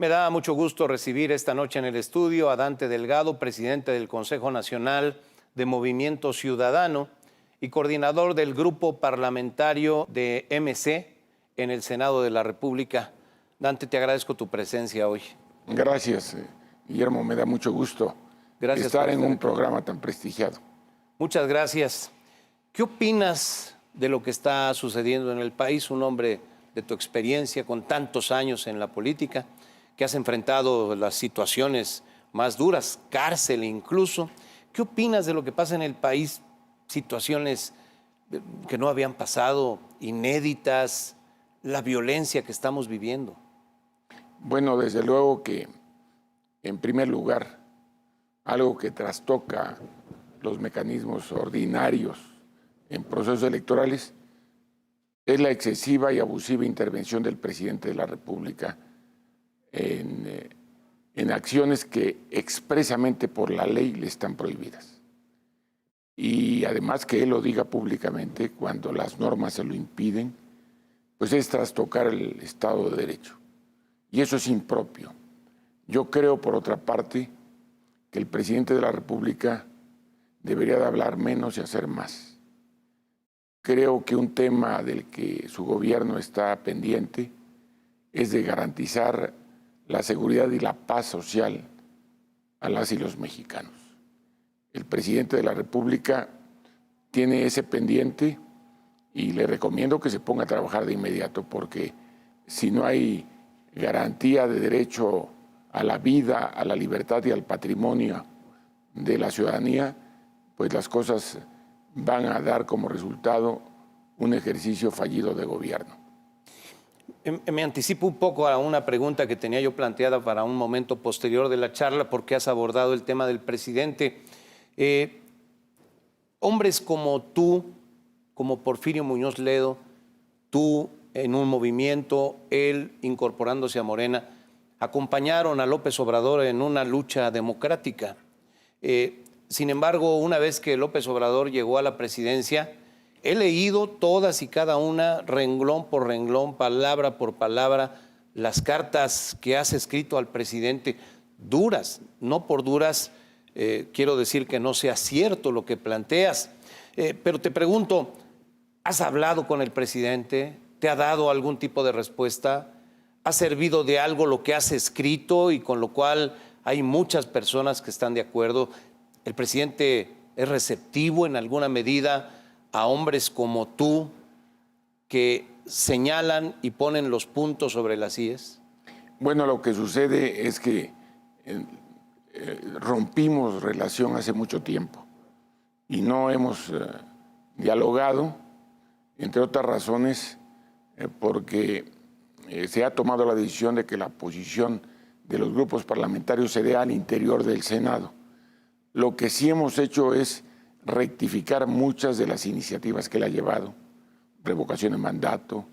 Me da mucho gusto recibir esta noche en el estudio a Dante Delgado, presidente del Consejo Nacional de Movimiento Ciudadano y coordinador del grupo parlamentario de MC en el Senado de la República. Dante, te agradezco tu presencia hoy. Gracias, Guillermo. Me da mucho gusto estar en un programa tan prestigiado. Muchas gracias. ¿Qué opinas de lo que está sucediendo en el país? Un hombre de tu experiencia, con tantos años en la política, que has enfrentado las situaciones más duras, cárcel incluso. ¿Qué opinas de lo que pasa en el país? Situaciones que no habían pasado, inéditas, la violencia que estamos viviendo. Bueno, desde luego que, en primer lugar, algo que trastoca los mecanismos ordinarios en procesos electorales es la excesiva y abusiva intervención del presidente de la República en acciones que expresamente por la ley le están prohibidas. Y además que él lo diga públicamente cuando las normas se lo impiden, pues es trastocar el Estado de Derecho. Y eso es impropio. Yo creo, por otra parte, que el presidente de la República debería de hablar menos y hacer más. Creo que un tema del que su gobierno está pendiente es de garantizar la seguridad y la paz social a las y los mexicanos. El presidente de la República tiene ese pendiente y le recomiendo que se ponga a trabajar de inmediato, porque si no hay garantía de derecho a la vida, a la libertad y al patrimonio de la ciudadanía, pues las cosas van a dar como resultado un ejercicio fallido de gobierno. Me anticipo un poco a una pregunta que tenía yo planteada para un momento posterior de la charla, porque has abordado el tema del presidente. Hombres como tú, como Porfirio Muñoz Ledo, tú en un movimiento, él incorporándose a Morena, acompañaron a López Obrador en una lucha democrática. Sin embargo, una vez que López Obrador llegó a la presidencia, he leído todas y cada una, renglón por renglón, palabra por palabra, las cartas que has escrito al presidente, duras, no por duras, quiero decir que no sea cierto lo que planteas, pero te pregunto, ¿has hablado con el presidente? ¿Te ha dado algún tipo de respuesta? ¿Ha servido de algo lo que has escrito y con lo cual hay muchas personas que están de acuerdo? ¿El presidente es receptivo en alguna medida a hombres como tú que señalan y ponen los puntos sobre las íes? Bueno, lo que sucede es que rompimos relación hace mucho tiempo y no hemos dialogado, entre otras razones, porque se ha tomado la decisión de que la posición de los grupos parlamentarios se dé al interior del Senado. Lo que sí hemos hecho es rectificar muchas de las iniciativas que él ha llevado: revocación de mandato,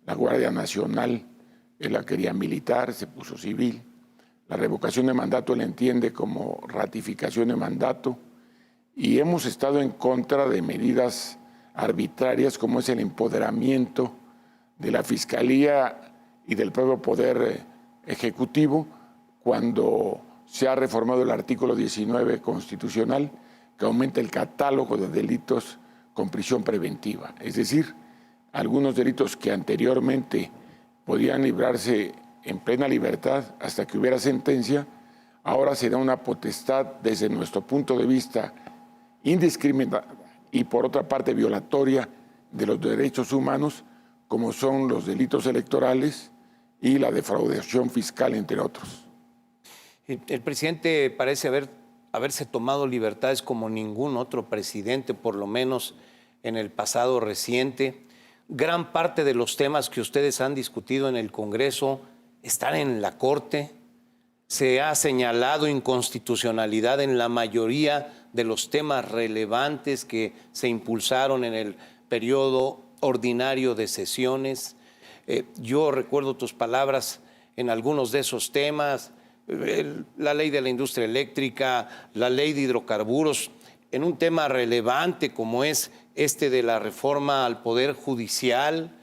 la Guardia Nacional, él la quería militar, se puso civil. La revocación de mandato él entiende como ratificación de mandato, y hemos estado en contra de medidas arbitrarias como es el empoderamiento de la Fiscalía y del propio Poder Ejecutivo cuando se ha reformado el artículo 19 constitucional, que aumenta el catálogo de delitos con prisión preventiva. Es decir, algunos delitos que anteriormente podían librarse en plena libertad hasta que hubiera sentencia, ahora se da una potestad desde nuestro punto de vista indiscriminada y por otra parte violatoria de los derechos humanos, como son los delitos electorales y la defraudación fiscal, entre otros. El presidente parece haberse tomado libertades como ningún otro presidente, por lo menos en el pasado reciente. Gran parte de los temas que ustedes han discutido en el Congreso están en la Corte. Se ha señalado inconstitucionalidad en la mayoría de los temas relevantes que se impulsaron en el periodo ordinario de sesiones. Yo recuerdo tus palabras en algunos de esos temas, la ley de la industria eléctrica, la ley de hidrocarburos, en un tema relevante como es este de la reforma al Poder Judicial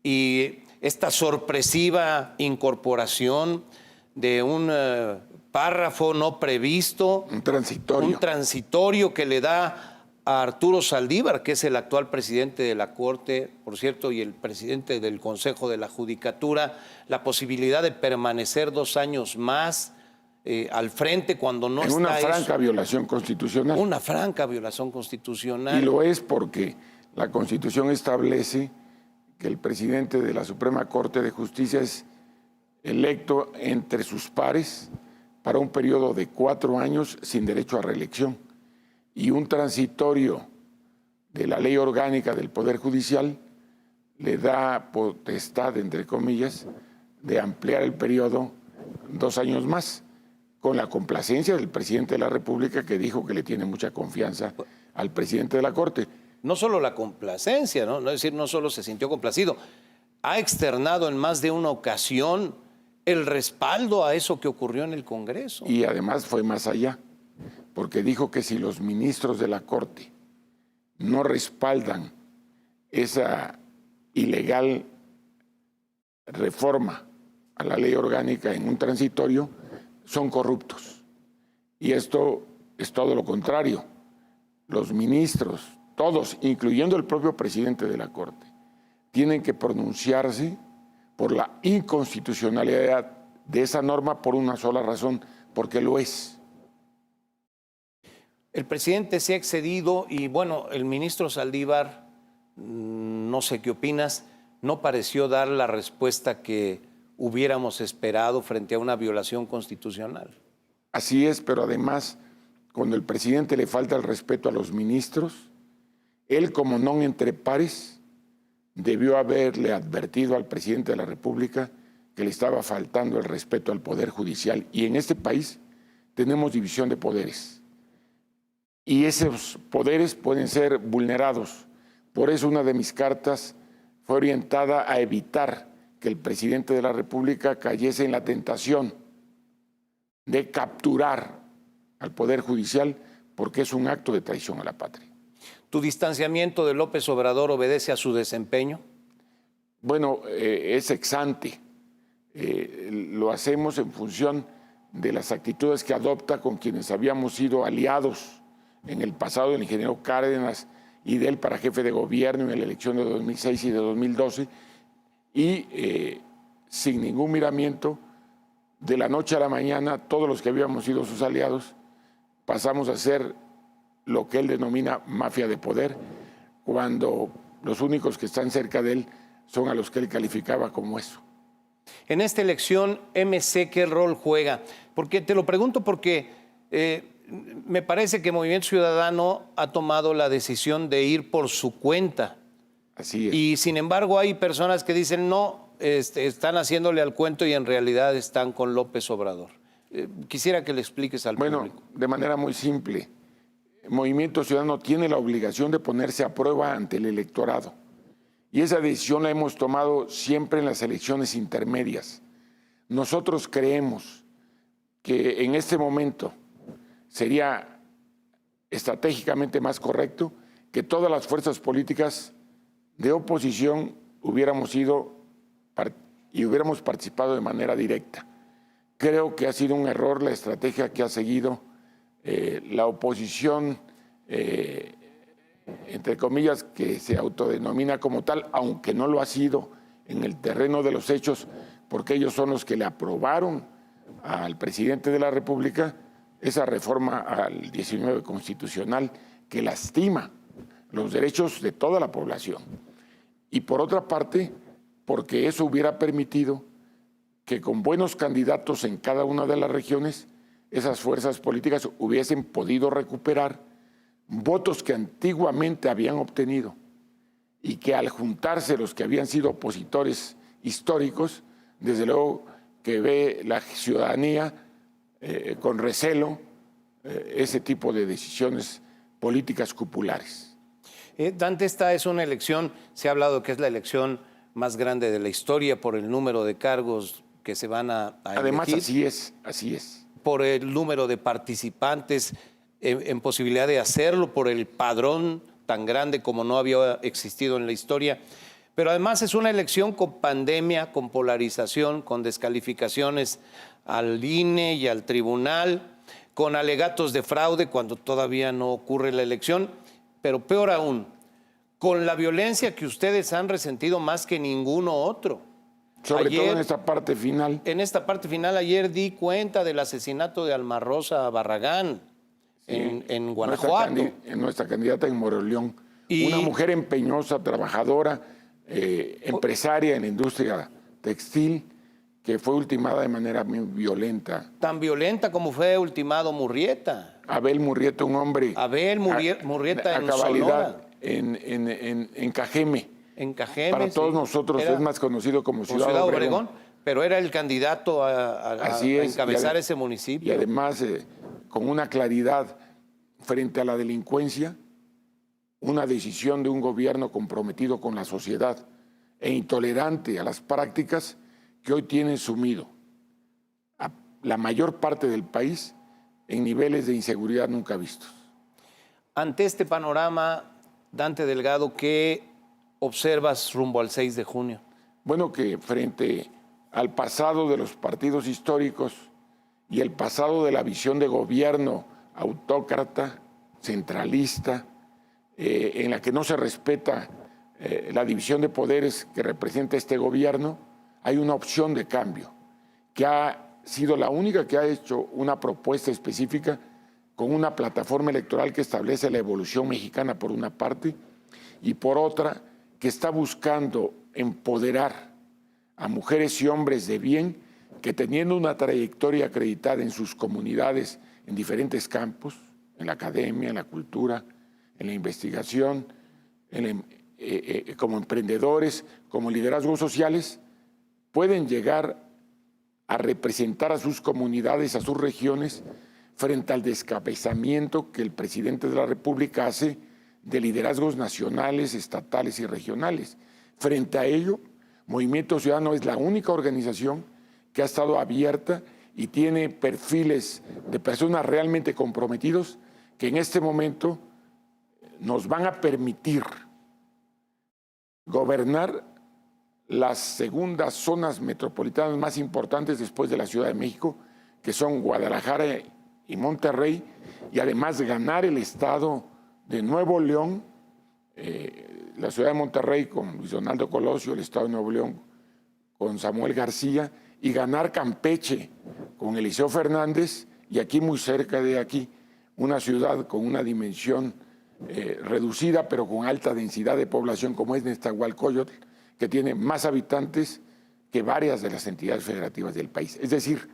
y esta sorpresiva incorporación de un párrafo no previsto. Un transitorio. Un transitorio que le da a Arturo Saldívar, que es el actual presidente de la Corte, por cierto, y el presidente del Consejo de la Judicatura, la posibilidad de permanecer 2 años más al frente cuando no está en una franca violación constitucional. Una franca violación constitucional. Y lo es porque la Constitución establece que el presidente de la Suprema Corte de Justicia es electo entre sus pares para un periodo de 4 años sin derecho a reelección. Y un transitorio de la ley orgánica del Poder Judicial le da potestad, entre comillas, de ampliar el periodo 2 años más, con la complacencia del presidente de la República, que dijo que le tiene mucha confianza al presidente de la Corte. No solo la complacencia, ¿no? Es decir, no solo se sintió complacido, ha externado en más de una ocasión el respaldo a eso que ocurrió en el Congreso. Y además fue más allá, porque dijo que si los ministros de la Corte no respaldan esa ilegal reforma a la ley orgánica en un transitorio, son corruptos. Y esto es todo lo contrario. Los ministros, todos, incluyendo el propio presidente de la Corte, tienen que pronunciarse por la inconstitucionalidad de esa norma por una sola razón, porque lo es. El presidente se ha excedido y, bueno, el ministro Saldívar, no sé qué opinas, no pareció dar la respuesta que hubiéramos esperado frente a una violación constitucional. Así es, pero además, cuando el presidente le falta el respeto a los ministros, él, como non entre pares, debió haberle advertido al presidente de la República que le estaba faltando el respeto al Poder Judicial. Y en este país tenemos división de poderes. Y esos poderes pueden ser vulnerados. Por eso una de mis cartas fue orientada a evitar que el presidente de la República cayese en la tentación de capturar al Poder Judicial, porque es un acto de traición a la patria. ¿Tu distanciamiento de López Obrador obedece a su desempeño? Bueno, es ex ante. Lo hacemos en función de las actitudes que adopta con quienes habíamos sido aliados en el pasado, el ingeniero Cárdenas y de él para jefe de gobierno en la elección de 2006 y de 2012, y sin ningún miramiento, de la noche a la mañana, todos los que habíamos sido sus aliados pasamos a ser lo que él denomina mafia de poder, cuando los únicos que están cerca de él son a los que él calificaba como eso. En esta elección, MC, ¿qué rol juega? Porque te lo pregunto porque me parece que Movimiento Ciudadano ha tomado la decisión de ir por su cuenta. Así es. Y sin embargo hay personas que dicen no, están haciéndole al cuento y en realidad están con López Obrador. Quisiera que le expliques al público. Bueno, de manera muy simple. Movimiento Ciudadano tiene la obligación de ponerse a prueba ante el electorado. Y esa decisión la hemos tomado siempre en las elecciones intermedias. Nosotros creemos que en este momento sería estratégicamente más correcto que todas las fuerzas políticas de oposición hubiéramos ido y hubiéramos participado de manera directa. Creo que ha sido un error la estrategia que ha seguido la oposición, entre comillas, que se autodenomina como tal, aunque no lo ha sido en el terreno de los hechos, porque ellos son los que le aprobaron al presidente de la República esa reforma al 19 constitucional que lastima los derechos de toda la población. Y por otra parte, porque eso hubiera permitido que con buenos candidatos en cada una de las regiones, esas fuerzas políticas hubiesen podido recuperar votos que antiguamente habían obtenido y que al juntarse los que habían sido opositores históricos, desde luego que ve la ciudadanía con recelo ese tipo de decisiones políticas cupulares. Dante, esta es una elección, se ha hablado que es la elección más grande de la historia por el número de cargos que se van a Además, elegir, así es. por el número de participantes en posibilidad de hacerlo, por el padrón tan grande como no había existido en la historia. Pero además es una elección con pandemia, con polarización, con descalificaciones al INE y al tribunal, con alegatos de fraude cuando todavía no ocurre la elección, pero peor aún, con la violencia que ustedes han resentido más que ninguno otro. Sobre todo en esta parte final. En esta parte final, ayer di cuenta del asesinato de Alma Rosa Barragán en Guanajuato. Nuestra candidata en Moroleón. Una mujer empeñosa, trabajadora, empresaria en la industria textil, que fue ultimada de manera muy violenta. Tan violenta como fue ultimado Murrieta. Abel Murrieta, un hombre... Abel Murrieta en cabalidad, Sonora. En Cajeme. En Cajeme, para todos nosotros es más conocido como Ciudad Obregón. Pero era el candidato a encabezar ese municipio. Y además, con una claridad frente a la delincuencia, una decisión de un gobierno comprometido con la sociedad e intolerante a las prácticas que hoy tienen sumido a la mayor parte del país en niveles de inseguridad nunca vistos. Ante este panorama, Dante Delgado, ¿qué observas rumbo al 6 de junio? Bueno, que frente al pasado de los partidos históricos y el pasado de la visión de gobierno autócrata, centralista, en la que no se respeta la división de poderes que representa este gobierno, hay una opción de cambio, que ha sido la única que ha hecho una propuesta específica con una plataforma electoral que establece la evolución mexicana por una parte y por otra que está buscando empoderar a mujeres y hombres de bien que teniendo una trayectoria acreditada en sus comunidades en diferentes campos, en la academia, en la cultura, en la investigación, como emprendedores, como liderazgos sociales, pueden llegar a representar a sus comunidades, a sus regiones, frente al descabezamiento que el presidente de la República hace de liderazgos nacionales, estatales y regionales. Frente a ello, Movimiento Ciudadano es la única organización que ha estado abierta y tiene perfiles de personas realmente comprometidos que en este momento nos van a permitir gobernar las segundas zonas metropolitanas más importantes después de la Ciudad de México, que son Guadalajara y Monterrey, y además ganar el estado de Nuevo León, la ciudad de Monterrey con Luis Donaldo Colosio, el estado de Nuevo León con Samuel García, y ganar Campeche con Eliseo Fernández, y aquí muy cerca de aquí, una ciudad con una dimensión reducida, pero con alta densidad de población como es Nezahualcóyotl, que tiene más habitantes que varias de las entidades federativas del país. Es decir,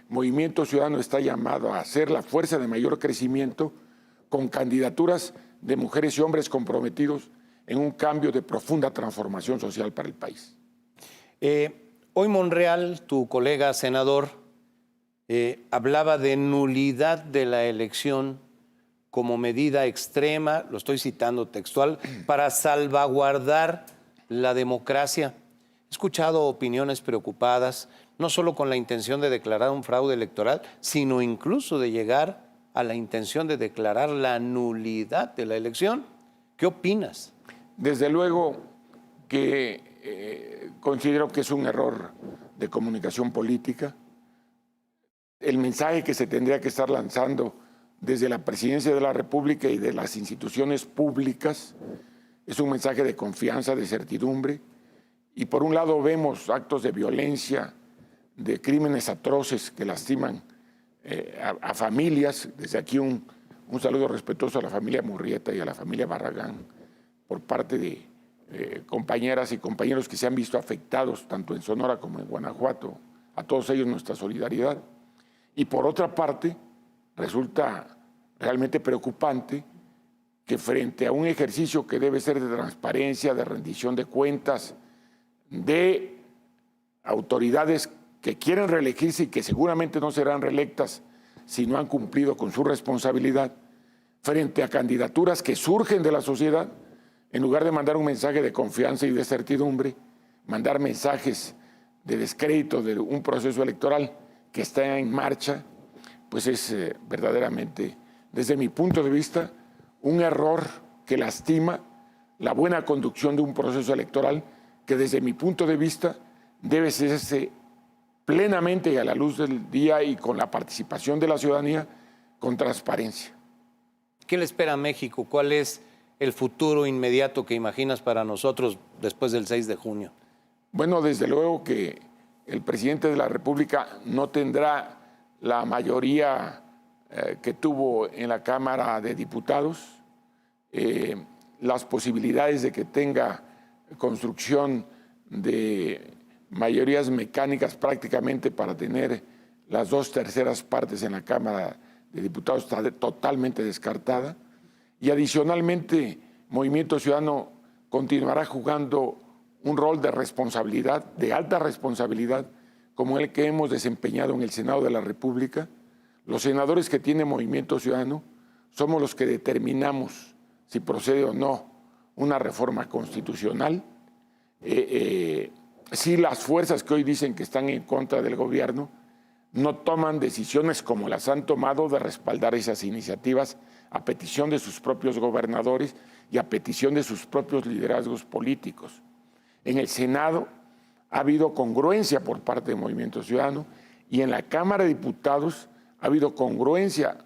Movimiento Ciudadano está llamado a ser la fuerza de mayor crecimiento con candidaturas de mujeres y hombres comprometidos en un cambio de profunda transformación social para el país. Hoy Monreal, tu colega senador, hablaba de nulidad de la elección como medida extrema, lo estoy citando textual, para salvaguardar la democracia. He escuchado opiniones preocupadas, no solo con la intención de declarar un fraude electoral, sino incluso de llegar a la intención de declarar la nulidad de la elección. ¿Qué opinas? Desde luego que considero que es un error de comunicación política. El mensaje que se tendría que estar lanzando desde la Presidencia de la República y de las instituciones públicas es un mensaje de confianza, de certidumbre. Y por un lado vemos actos de violencia, de crímenes atroces que lastiman a familias. Desde aquí un saludo respetuoso a la familia Murrieta y a la familia Barragán por parte de compañeras y compañeros que se han visto afectados tanto en Sonora como en Guanajuato. A todos ellos nuestra solidaridad. Y por otra parte, resulta realmente preocupante que frente a un ejercicio que debe ser de transparencia, de rendición de cuentas, de autoridades que quieren reelegirse y que seguramente no serán reelectas si no han cumplido con su responsabilidad, frente a candidaturas que surgen de la sociedad, en lugar de mandar un mensaje de confianza y de certidumbre, mandar mensajes de descrédito de un proceso electoral que está en marcha, pues es verdaderamente, desde mi punto de vista, un error que lastima la buena conducción de un proceso electoral que desde mi punto de vista debe hacerse plenamente y a la luz del día y con la participación de la ciudadanía, con transparencia. ¿Qué le espera a México? ¿Cuál es el futuro inmediato que imaginas para nosotros después del 6 de junio? Bueno, desde luego que el presidente de la República no tendrá la mayoría que tuvo en la Cámara de Diputados. Las posibilidades de que tenga construcción de mayorías mecánicas prácticamente para tener las 2/3 partes en la Cámara de Diputados está totalmente descartada. Y adicionalmente, Movimiento Ciudadano continuará jugando un rol de responsabilidad, de alta responsabilidad, como el que hemos desempeñado en el Senado de la República. Los senadores que tiene Movimiento Ciudadano somos los que determinamos si procede o no una reforma constitucional. Si las fuerzas que hoy dicen que están en contra del gobierno no toman decisiones como las han tomado de respaldar esas iniciativas a petición de sus propios gobernadores y a petición de sus propios liderazgos políticos. En el Senado ha habido congruencia por parte del Movimiento Ciudadano y en la Cámara de Diputados ha habido congruencia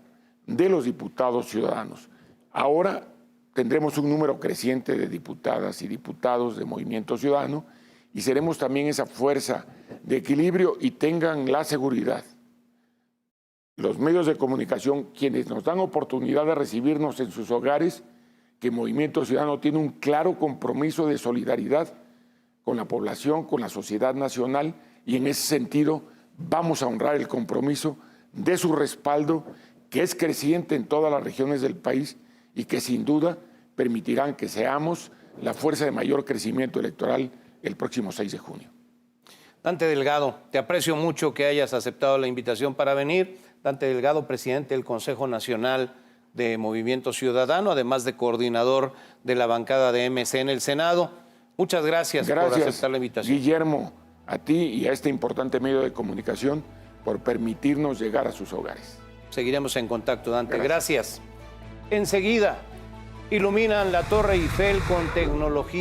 de los diputados ciudadanos. Ahora tendremos un número creciente de diputadas y diputados de Movimiento Ciudadano y seremos también esa fuerza de equilibrio y tengan la seguridad. Los medios de comunicación, quienes nos dan oportunidad de recibirnos en sus hogares, que Movimiento Ciudadano tiene un claro compromiso de solidaridad con la población, con la sociedad nacional, y en ese sentido vamos a honrar el compromiso de su respaldo, que es creciente en todas las regiones del país y que sin duda permitirán que seamos la fuerza de mayor crecimiento electoral el próximo 6 de junio. Dante Delgado, te aprecio mucho que hayas aceptado la invitación para venir. Dante Delgado, presidente del Consejo Nacional de Movimiento Ciudadano, además de coordinador de la bancada de MC en el Senado. Muchas gracias por aceptar la invitación. Guillermo, a ti y a este importante medio de comunicación por permitirnos llegar a sus hogares. Seguiremos en contacto, Dante. Gracias. Enseguida, iluminan la Torre Eiffel con tecnología.